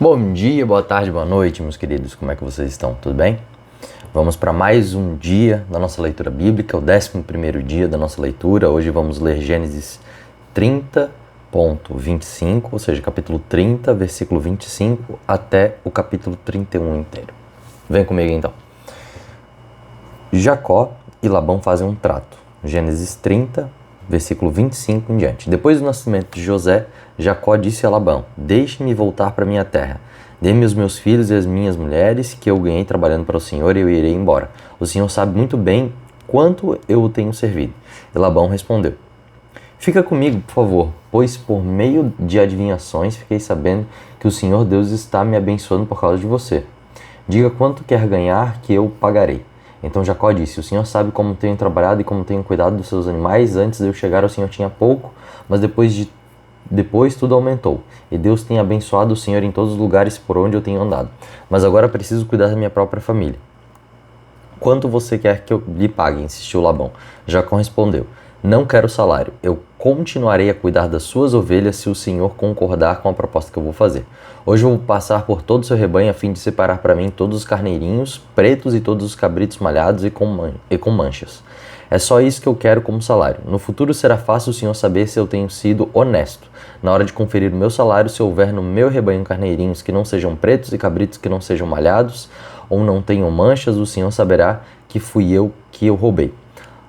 Bom dia, boa tarde, boa noite, meus queridos. Como é que vocês estão? Tudo bem? Vamos para mais um dia da nossa leitura bíblica, o 11º dia da nossa leitura. Hoje vamos ler Gênesis 30.25, ou seja, capítulo 30, versículo 25, até o capítulo 31 inteiro. Vem comigo então. Jacó e Labão fazem um trato. Gênesis 30, versículo 25 em diante. Depois do nascimento de José, Jacó disse a Labão: deixe-me voltar para minha terra. Dê-me os meus filhos e as minhas mulheres, que eu ganhei trabalhando para o Senhor, e eu irei embora. O Senhor sabe muito bem quanto eu o tenho servido. E Labão respondeu: fica comigo, por favor, pois por meio de adivinhações fiquei sabendo que o Senhor Deus está me abençoando por causa de você. Diga quanto quer ganhar, que eu pagarei. Então Jacó disse: o Senhor sabe como tenho trabalhado e como tenho cuidado dos seus animais. Antes de eu chegar, o Senhor tinha pouco, mas depois tudo aumentou. E Deus tem abençoado o Senhor em todos os lugares por onde eu tenho andado. Mas agora preciso cuidar da minha própria família. Quanto você quer que eu lhe pague? Insistiu Labão. Jacó respondeu: não quero salário. Eu continuarei a cuidar das suas ovelhas se o Senhor concordar com a proposta que eu vou fazer. Hoje eu vou passar por todo o seu rebanho a fim de separar para mim todos os carneirinhos pretos e todos os cabritos malhados e com manchas. É só isso que eu quero como salário. No futuro será fácil o Senhor saber se eu tenho sido honesto. Na hora de conferir o meu salário, se houver no meu rebanho carneirinhos que não sejam pretos e cabritos que não sejam malhados ou não tenham manchas, o Senhor saberá que fui eu que eu roubei.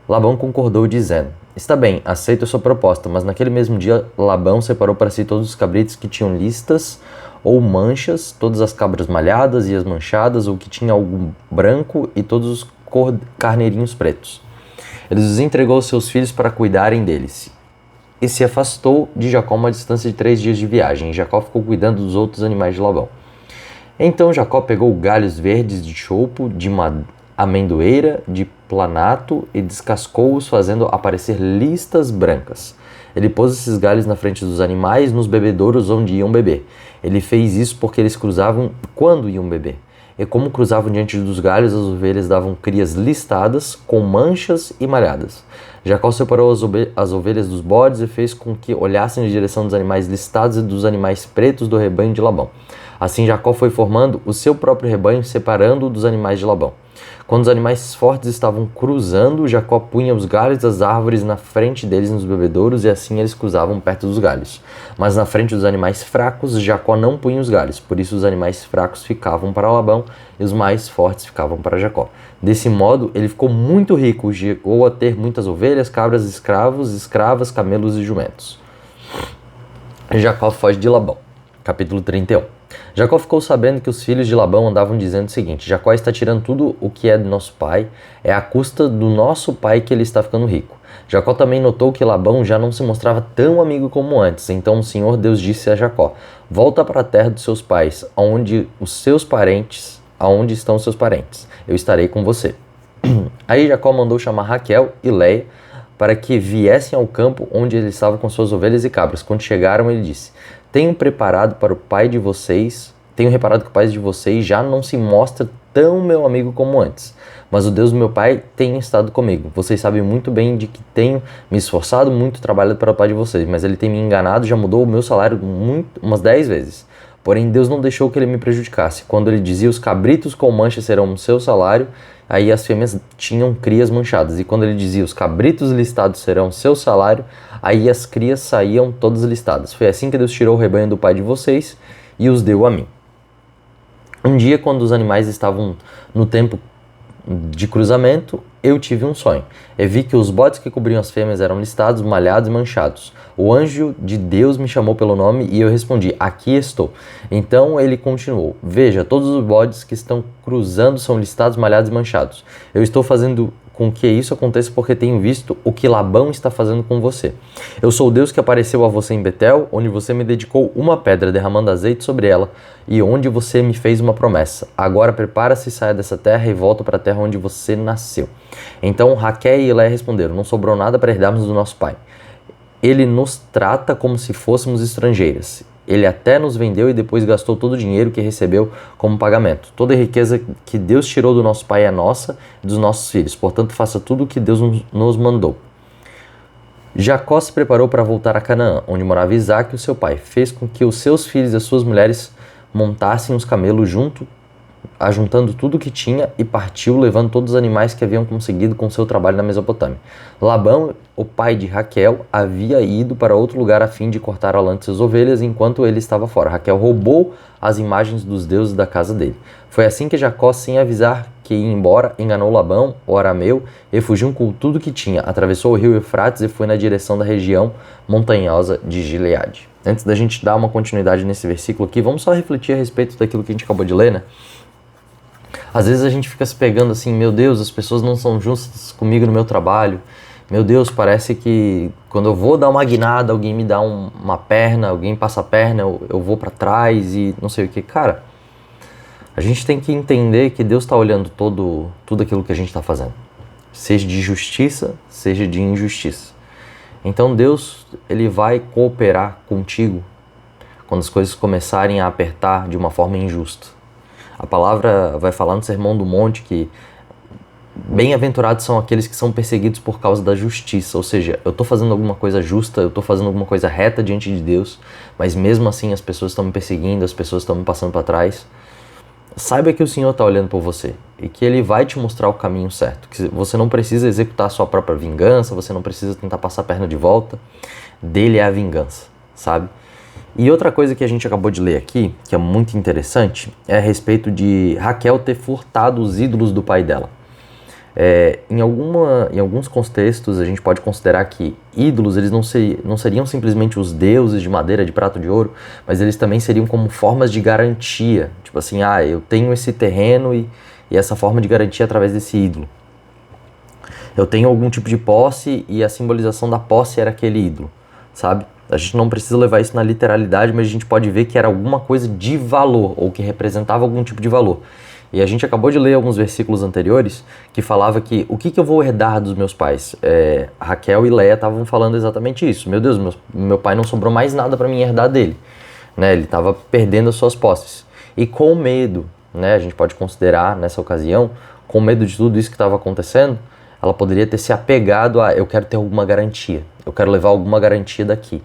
Labão concordou dizendo: está bem, aceito a sua proposta. Mas naquele mesmo dia Labão separou para si todos os cabritos que tinham listas ou manchas, todas as cabras malhadas e as manchadas, ou que tinha algo branco, e todos os carneirinhos pretos. Ele os entregou aos seus filhos para cuidarem deles. E se afastou de Jacó uma distância de 3 dias de viagem. E Jacó ficou cuidando dos outros animais de Labão. Então Jacó pegou galhos verdes de chopo, de amendoeira, de planato, e descascou-os, fazendo aparecer listas brancas. Ele pôs esses galhos na frente dos animais, nos bebedouros onde iam beber. Ele fez isso porque eles cruzavam quando iam beber. E como cruzavam diante dos galhos, as ovelhas davam crias listadas, com manchas e malhadas. Jacó separou as ovelhas dos bodes e fez com que olhassem na direção dos animais listados e dos animais pretos do rebanho de Labão. Assim Jacó foi formando o seu próprio rebanho, separando-o dos animais de Labão. Quando os animais fortes estavam cruzando, Jacó punha os galhos das árvores na frente deles nos bebedouros, e assim eles cruzavam perto dos galhos. Mas na frente dos animais fracos, Jacó não punha os galhos. Por isso os animais fracos ficavam para Labão e os mais fortes ficavam para Jacó. Desse modo, ele ficou muito rico, chegou a ter muitas ovelhas, cabras, escravos, escravas, camelos e jumentos. Jacó foge de Labão. Capítulo 31. Jacó ficou sabendo que os filhos de Labão andavam dizendo o seguinte: Jacó está tirando tudo o que é do nosso pai, é à custa do nosso pai que ele está ficando rico. Jacó também notou que Labão já não se mostrava tão amigo como antes. Então o Senhor Deus disse a Jacó: volta para a terra dos seus pais, aonde estão os seus parentes. Eu estarei com você. Aí Jacó mandou chamar Raquel e Leia para que viessem ao campo onde ele estava com suas ovelhas e cabras. Quando chegaram, ele disse: tenho reparado que o pai de vocês já não se mostra tão meu amigo como antes. Mas o Deus do meu pai tem estado comigo. Vocês sabem muito bem de que tenho me esforçado muito, trabalhado para o pai de vocês. Mas ele tem me enganado, já mudou o meu salário umas 10 vezes. Porém, Deus não deixou que ele me prejudicasse. Quando ele dizia: os cabritos com manchas serão o seu salário, aí as fêmeas tinham crias manchadas. E quando ele dizia: os cabritos listados serão seu salário, aí as crias saíam todas listadas. Foi assim que Deus tirou o rebanho do pai de vocês e os deu a mim. Um dia, quando os animais estavam no tempo de cruzamento, eu tive um sonho. Eu vi que os bodes que cobriam as fêmeas eram listados, malhados e manchados. O anjo de Deus me chamou pelo nome e eu respondi: aqui estou. Então ele continuou: veja, todos os bodes que estão cruzando são listados, malhados e manchados. Eu estou fazendo com que isso aconteça porque tenho visto o que Labão está fazendo com você. Eu sou o Deus que apareceu a você em Betel, onde você me dedicou uma pedra, derramando azeite sobre ela, e onde você me fez uma promessa. Agora prepara-se, saia dessa terra e volta para a terra onde você nasceu. Então Raquel e Leia responderam: não sobrou nada para herdarmos do nosso pai. Ele nos trata como se fôssemos estrangeiras. Ele até nos vendeu e depois gastou todo o dinheiro que recebeu como pagamento. Toda a riqueza que Deus tirou do nosso pai é nossa e dos nossos filhos. Portanto, faça tudo o que Deus nos mandou. Jacó se preparou para voltar a Canaã, onde morava Isaque, o seu pai. Fez com que os seus filhos e as suas mulheres montasse uns camelos ajuntando tudo que tinha e partiu, levando todos os animais que haviam conseguido com seu trabalho na Mesopotâmia. Labão, o pai de Raquel, havia ido para outro lugar a fim de cortar a lã de suas ovelhas enquanto ele estava fora. Raquel roubou as imagens dos deuses da casa dele. Foi assim que Jacó, sem avisar que ia embora, enganou Labão, o arameu, e fugiu com tudo que tinha, atravessou o rio Eufrates e foi na direção da região montanhosa de Gileade. Antes da gente dar uma continuidade nesse versículo aqui, vamos só refletir a respeito daquilo que a gente acabou de ler, né? Às vezes a gente fica se pegando assim, meu Deus, as pessoas não são justas comigo no meu trabalho. Meu Deus, parece que quando eu vou dar uma guinada, alguém me dá uma perna, alguém passa a perna, eu vou para trás e não sei o que. Cara, a gente tem que entender que Deus está olhando tudo aquilo que a gente está fazendo. Seja de justiça, seja de injustiça. Então Deus, ele vai cooperar contigo quando as coisas começarem a apertar de uma forma injusta. A palavra vai falar no Sermão do Monte que bem-aventurados são aqueles que são perseguidos por causa da justiça. Ou seja, eu estou fazendo alguma coisa justa, eu estou fazendo alguma coisa reta diante de Deus, mas mesmo assim as pessoas estão me perseguindo, as pessoas estão me passando para trás. Saiba que o Senhor está olhando por você e que Ele vai te mostrar o caminho certo. Que você não precisa executar a sua própria vingança, você não precisa tentar passar a perna de volta. Dele é a vingança, sabe? E outra coisa que a gente acabou de ler aqui, que é muito interessante, é a respeito de Raquel ter furtado os ídolos do pai dela. Em alguns contextos, a gente pode considerar que ídolos eles não seriam simplesmente os deuses de madeira, de prata, de ouro, mas eles também seriam como formas de garantia. Tipo assim, eu tenho esse terreno e essa forma de garantia através desse ídolo. Eu tenho algum tipo de posse e a simbolização da posse era aquele ídolo, sabe? A gente não precisa levar isso na literalidade, mas a gente pode ver que era alguma coisa de valor, ou que representava algum tipo de valor. E a gente acabou de ler alguns versículos anteriores que falava que o que eu vou herdar dos meus pais? Raquel e Leia estavam falando exatamente isso. Meu Deus, meu pai não sobrou mais nada para mim herdar dele. Né? Ele estava perdendo as suas posses. E com medo, né, a gente pode considerar nessa ocasião, com medo de tudo isso que estava acontecendo, ela poderia ter se apegado a eu quero ter alguma garantia, eu quero levar alguma garantia daqui.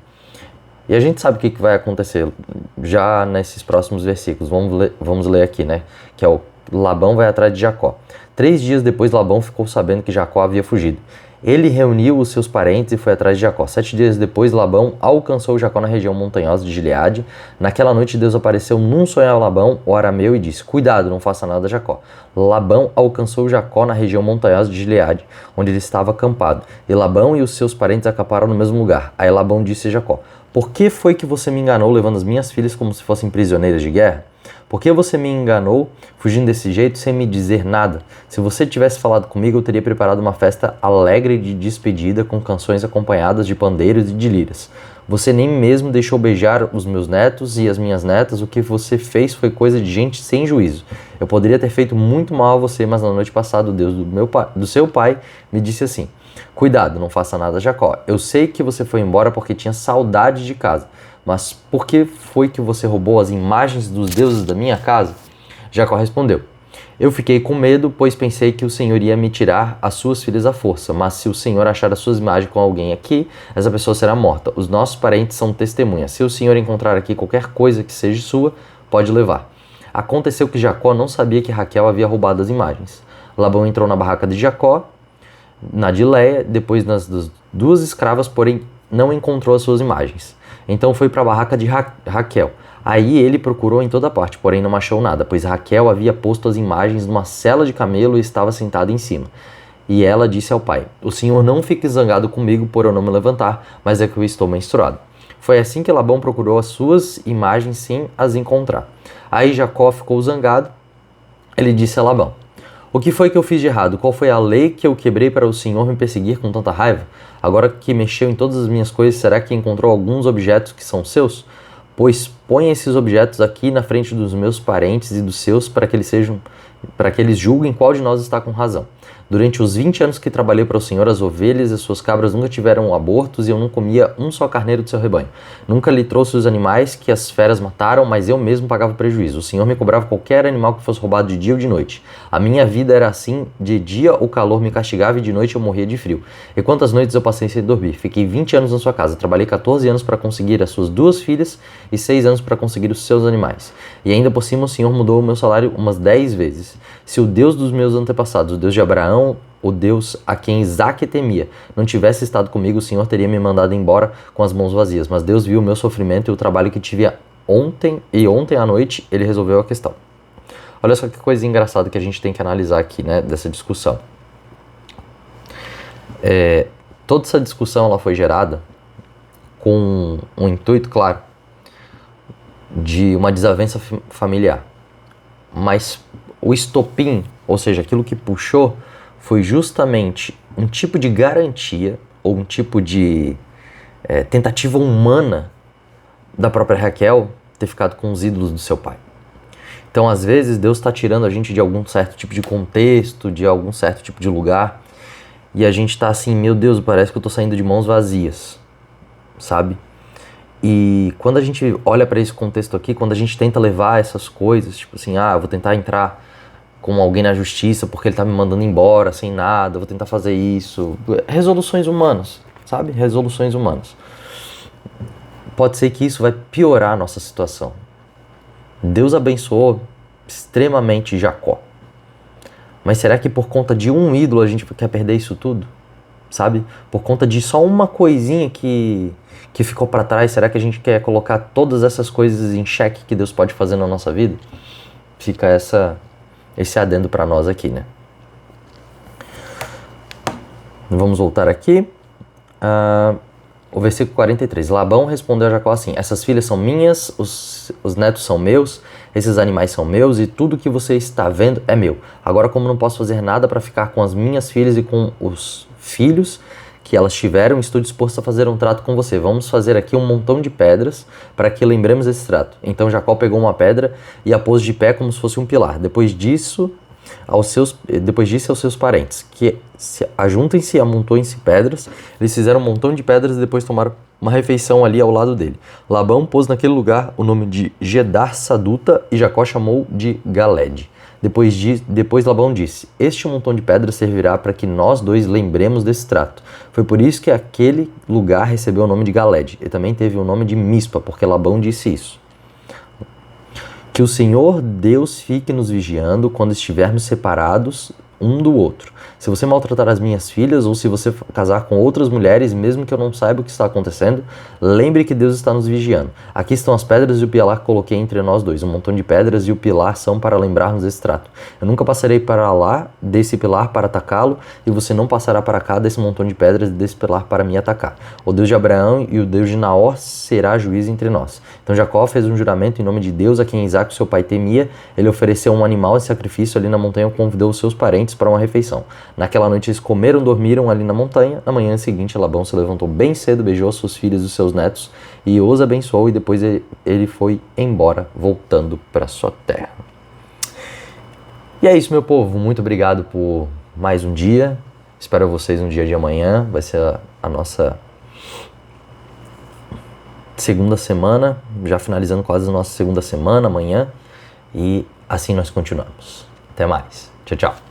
E a gente sabe o que vai acontecer já nesses próximos versículos. Vamos ler aqui, né? Que é Labão vai atrás de Jacó. 3 dias depois, Labão ficou sabendo que Jacó havia fugido. Ele reuniu os seus parentes e foi atrás de Jacó. 7 dias depois, Labão alcançou Jacó na região montanhosa de Gileade. Naquela noite, Deus apareceu num sonho a Labão, o arameu, e disse: cuidado, não faça nada a Jacó. Labão alcançou Jacó na região montanhosa de Gileade, onde ele estava acampado. E Labão e os seus parentes acamparam no mesmo lugar. Aí Labão disse a Jacó: por que foi que você me enganou levando as minhas filhas como se fossem prisioneiras de guerra? Por que você me enganou fugindo desse jeito sem me dizer nada? Se você tivesse falado comigo, eu teria preparado uma festa alegre de despedida com canções acompanhadas de pandeiros e de liras. Você nem mesmo deixou beijar os meus netos e as minhas netas. O que você fez foi coisa de gente sem juízo. Eu poderia ter feito muito mal a você, mas na noite passada o Deus do seu pai me disse assim: cuidado, não faça nada, Jacó. Eu sei que você foi embora porque tinha saudade de casa. Mas por que foi que você roubou as imagens dos deuses da minha casa? Jacó respondeu: eu fiquei com medo, pois pensei que o Senhor ia me tirar as suas filhas à força. Mas se o Senhor achar as suas imagens com alguém aqui, essa pessoa será morta. Os nossos parentes são testemunhas. Se o Senhor encontrar aqui qualquer coisa que seja sua, pode levar. Aconteceu que Jacó não sabia que Raquel havia roubado as imagens. Labão entrou na barraca de Jacó, na de Leia, depois nas das 2 escravas, porém não encontrou as suas imagens. Então foi para a barraca de Raquel. Aí ele procurou em toda parte, porém não achou nada, pois Raquel havia posto as imagens numa sela de camelo e estava sentada em cima. E ela disse ao pai: o Senhor não fique zangado comigo por eu não me levantar, mas é que eu estou menstruado. Foi assim que Labão procurou as suas imagens sem as encontrar. Aí Jacó ficou zangado. Ele disse a Labão: o que foi que eu fiz de errado? Qual foi a lei que eu quebrei para o Senhor me perseguir com tanta raiva? Agora que mexeu em todas as minhas coisas, será que encontrou alguns objetos que são seus? Pois põe esses objetos aqui na frente dos meus parentes e dos seus para que eles julguem qual de nós está com razão. Durante os 20 anos que trabalhei para o Senhor, as ovelhas e as suas cabras nunca tiveram abortos e eu não comia um só carneiro do seu rebanho. Nunca lhe trouxe os animais que as feras mataram, mas eu mesmo pagava prejuízo. O Senhor me cobrava qualquer animal que fosse roubado de dia ou de noite. A minha vida era assim: de dia o calor me castigava e de noite eu morria de frio. E quantas noites eu passei sem dormir? Fiquei 20 anos na sua casa, trabalhei 14 anos para conseguir as suas 2 filhas e 6 anos para conseguir os seus animais. E ainda por cima o Senhor mudou o meu salário umas 10 vezes. Se o Deus dos meus antepassados, o Deus de Abraão, o Deus a quem Isaque temia, não tivesse estado comigo, o Senhor teria me mandado embora com as mãos vazias. Mas Deus viu o meu sofrimento e o trabalho que tive ontem à noite ele resolveu a questão. Olha só que coisa engraçada que a gente tem que analisar aqui, né, dessa discussão. Toda essa discussão ela foi gerada com um intuito, claro, de uma desavença familiar. Mas o estopim, ou seja, aquilo que puxou, foi justamente um tipo de garantia ou um tipo de tentativa humana da própria Raquel ter ficado com os ídolos do seu pai. Então, às vezes, Deus está tirando a gente de algum certo tipo de contexto, de algum certo tipo de lugar, e a gente está assim, meu Deus, parece que eu estou saindo de mãos vazias, sabe? E quando a gente olha para esse contexto aqui, quando a gente tenta levar essas coisas, tipo assim, eu vou tentar entrar com alguém na justiça porque ele está me mandando embora sem nada, vou tentar fazer isso. Resoluções humanas, sabe? Resoluções humanas. Pode ser que isso vai piorar a nossa situação. Deus abençoou extremamente Jacó. Mas será que por conta de um ídolo a gente quer perder isso tudo? Sabe? Por conta de só uma coisinha que ficou para trás, será que a gente quer colocar todas essas coisas em xeque que Deus pode fazer na nossa vida? Fica esse adendo para nós aqui, né? Vamos voltar aqui. O versículo 43. Labão respondeu a Jacó assim: essas filhas são minhas, os netos são meus, esses animais são meus e tudo que você está vendo é meu. Agora, como não posso fazer nada para ficar com as minhas filhas e com os filhos que elas tiveram, estou disposto a fazer um trato com você. Vamos fazer aqui um montão de pedras para que lembremos esse trato. Então Jacó pegou uma pedra e a pôs de pé como se fosse um pilar. Depois disse aos seus parentes que ajuntem-se e amontoem-se pedras. Eles fizeram um montão de pedras e depois tomaram uma refeição ali ao lado dele. Labão pôs naquele lugar o nome de Gedar Saduta e Jacó chamou de Galede. Depois Labão disse: este montão de pedras servirá para que nós dois lembremos desse trato. Foi por isso que aquele lugar recebeu o nome de Galede. E também teve o nome de Mispa, porque Labão disse isso. Que o Senhor Deus fique nos vigiando quando estivermos separados um do outro. Se você maltratar as minhas filhas ou se você casar com outras mulheres, mesmo que eu não saiba o que está acontecendo, lembre que Deus está nos vigiando. Aqui estão as pedras e o pilar que coloquei entre nós dois. Um montão de pedras e o pilar são para lembrarmos desse trato. Eu nunca passarei para lá desse pilar para atacá-lo e você não passará para cá desse montão de pedras e desse pilar para me atacar. O Deus de Abraão e o Deus de Naor será juiz entre nós. Então Jacó fez um juramento em nome de Deus a quem Isaque, seu pai, temia. Ele ofereceu um animal em sacrifício ali na montanha e convidou os seus parentes para uma refeição. Naquela noite eles comeram, dormiram ali na montanha. Na manhã seguinte, Labão se levantou bem cedo, beijou seus filhos e seus netos e os abençoou, e depois ele foi embora, voltando para sua terra. E é isso, meu povo. Muito obrigado por mais um dia. Espero vocês no dia de amanhã. Vai ser a nossa segunda semana, já finalizando quase a nossa segunda semana amanhã. E assim nós continuamos. Até mais. Tchau, tchau.